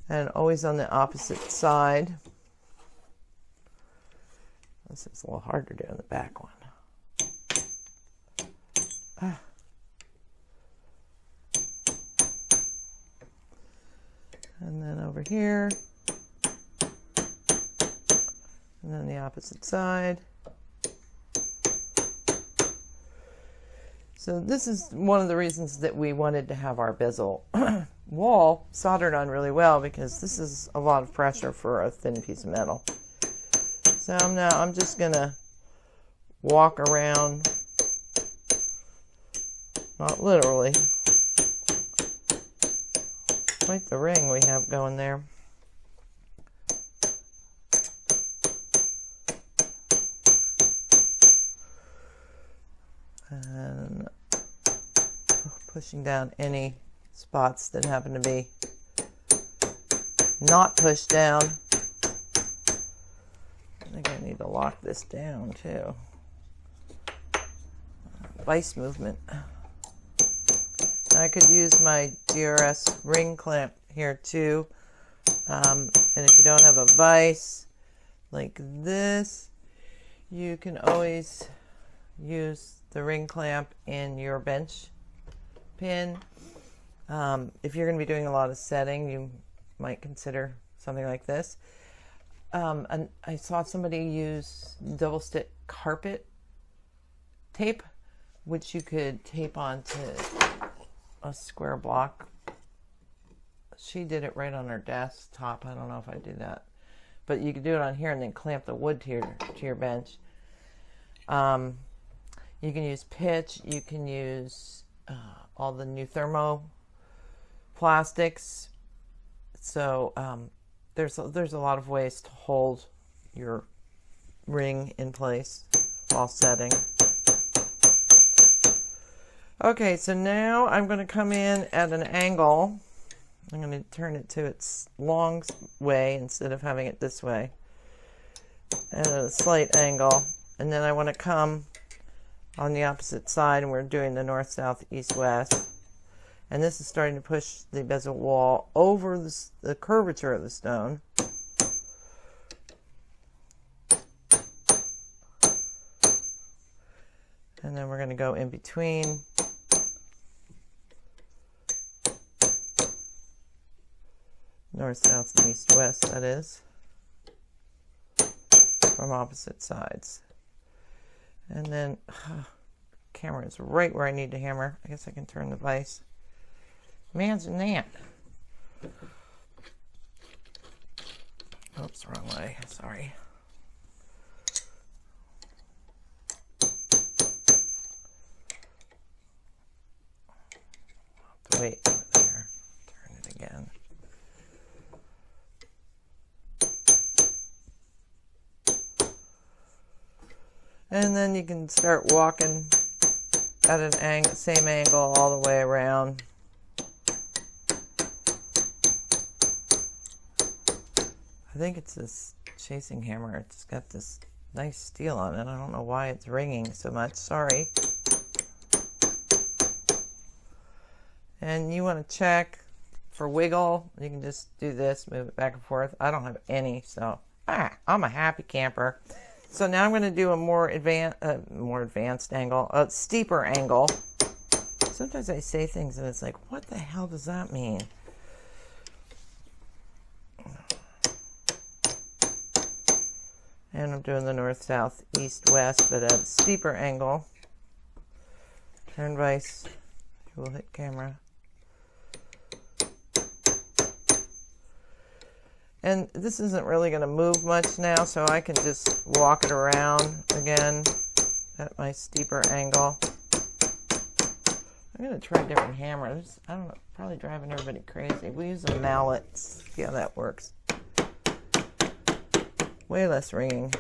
and always on the opposite side. This is a little hard to do in the back one. And then over here, and then the opposite side. So this is one of the reasons that we wanted to have our bezel wall soldered on really well, because this is a lot of pressure for a thin piece of metal. So now I'm just gonna walk around, not literally. Quite the ring we have going there. And pushing down any spots that happen to be not pushed down. I think I need to lock this down too. Vice movement. I could use my DRS ring clamp here too. And if you don't have a vise like this, you can always use the ring clamp in your bench pin. If you're going to be doing a lot of setting, you might consider something like this. And I saw somebody use double stick carpet tape, which you could tape onto a square block. She did it right on her desktop. I don't know if I do that, but you could do it on here and then clamp the wood to your bench. You can use pitch. You can use all the new thermo plastics. So there's a lot of ways to hold your ring in place while setting. Okay, so now I'm going to come in at an angle. I'm going to turn it to its long way instead of having it this way, at a slight angle. And then I want to come on the opposite side, and we're doing the north, south, east, west. And this is starting to push the bezel wall over the curvature of the stone. And then we're going to go in between. North, south, east, west, that is. From opposite sides. And then, camera is right where I need to hammer. I guess I can turn the vise. Imagine that. Oops, wrong way. Sorry. Wait there. Turn it again. And then you can start walking at an same angle all the way around. I think it's this chasing hammer. It's got this nice steel on it. I don't know why it's ringing so much. Sorry. And you want to check for wiggle. You can just do this, move it back and forth. I don't have any, so I'm a happy camper. So now I'm going to do a more advanced angle, a steeper angle. Sometimes I say things and it's like, what the hell does that mean? And I'm doing the north, south, east, west, but at a steeper angle. Turn vise. We'll hit camera. And this isn't really going to move much now, so I can just walk it around again at my steeper angle. I'm going to try different hammers. I don't know, probably driving everybody crazy. We use a mallet. See how that works. Way less ringing.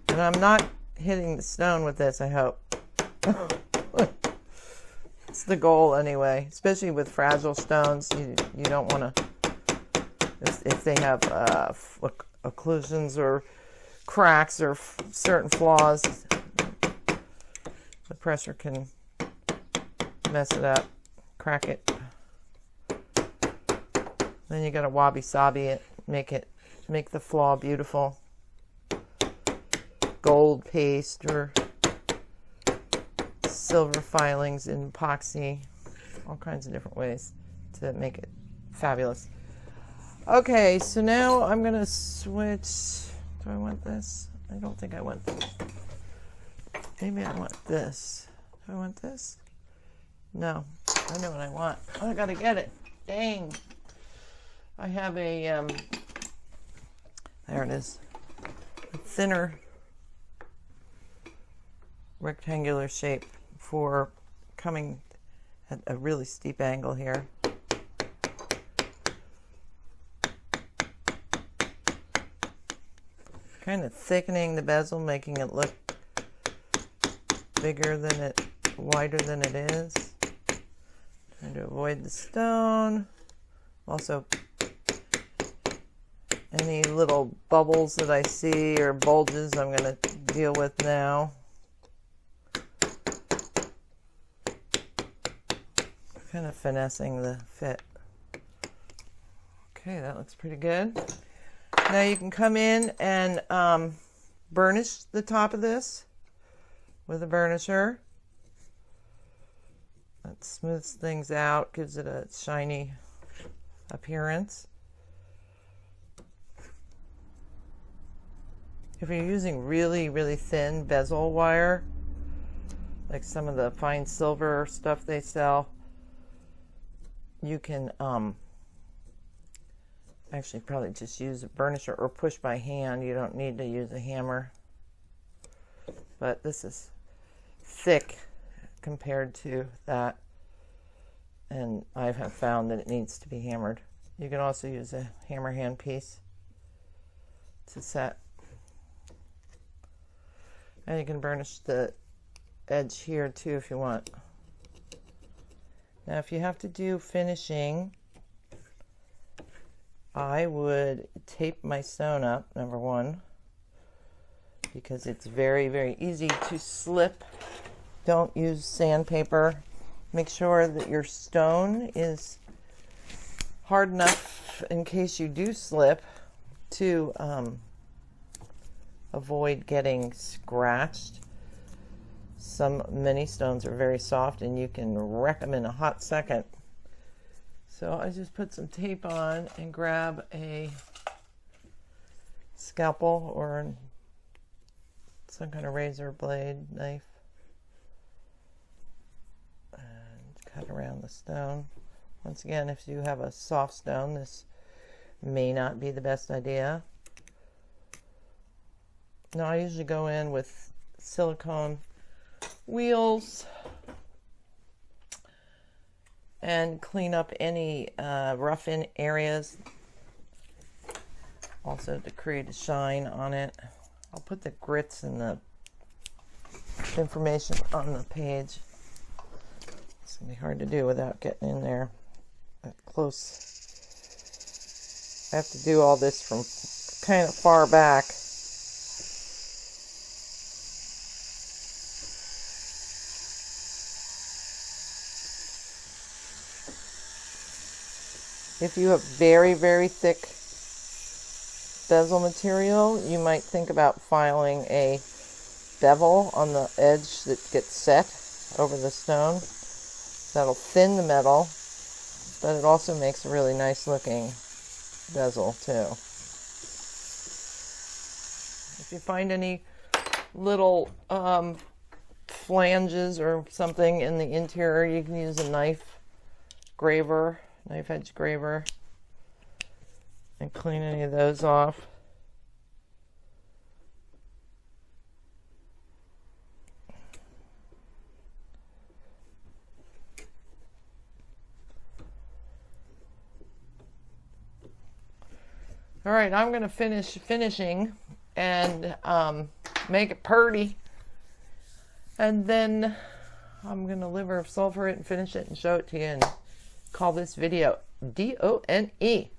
And I'm not hitting the stone with this, I hope. It's the goal anyway, especially with fragile stones. You don't want to, if they have occlusions or cracks or certain flaws, The pressure can mess it up, crack it. Then you gotta wabi-sabi it, make the flaw beautiful. Gold paste or silver filings in epoxy, all kinds of different ways to make it fabulous. Okay, so now I'm gonna switch. Do I want this? I don't think I want this. Maybe I want this. Do I want this? No, I know what I want. Oh, I gotta get it. Dang. I have a, there it is, a thinner rectangular shape for coming at a really steep angle here. Kind of thickening the bezel, making it look bigger than it, wider than it is. Trying to avoid the stone. Also, any little bubbles that I see or bulges I'm going to deal with now. Kind of finessing the fit. Okay, that looks pretty good. Now you can come in and burnish the top of this with a burnisher. That smooths things out, gives it a shiny appearance. If you're using really, really thin bezel wire, like some of the fine silver stuff they sell, you can actually probably just use a burnisher or push by hand. You don't need to use a hammer. But this is thick compared to that, and I have found that it needs to be hammered. You can also use a hammer hand piece to set. And you can burnish the edge here too if you want. Now if you have to do finishing, I would tape my stone up, number one, because it's very, very easy to slip. Don't use sandpaper. Make sure that your stone is hard enough in case you do slip to avoid getting scratched. Many stones are very soft and you can wreck them in a hot second. So I just put some tape on and grab a scalpel or some kind of razor blade knife and cut around the stone. Once again, if you have a soft stone, this may not be the best idea. Now I usually go in with silicone wheels and clean up any rough in areas, also to create a shine on it. I'll put the grits and the information on the page. It's gonna be hard to do without getting in there that close. I have to do all this from kind of far back. If you have very, very thick bezel material, you might think about filing a bevel on the edge that gets set over the stone. That'll thin the metal, but it also makes a really nice looking bezel too. If you find any little flanges or something in the interior, you can use a knife edge graver, and clean any of those off. All right, I'm going to finish finishing and make it pretty, and then I'm going to liver sulfur it and finish it and show it to you and call this video DONE.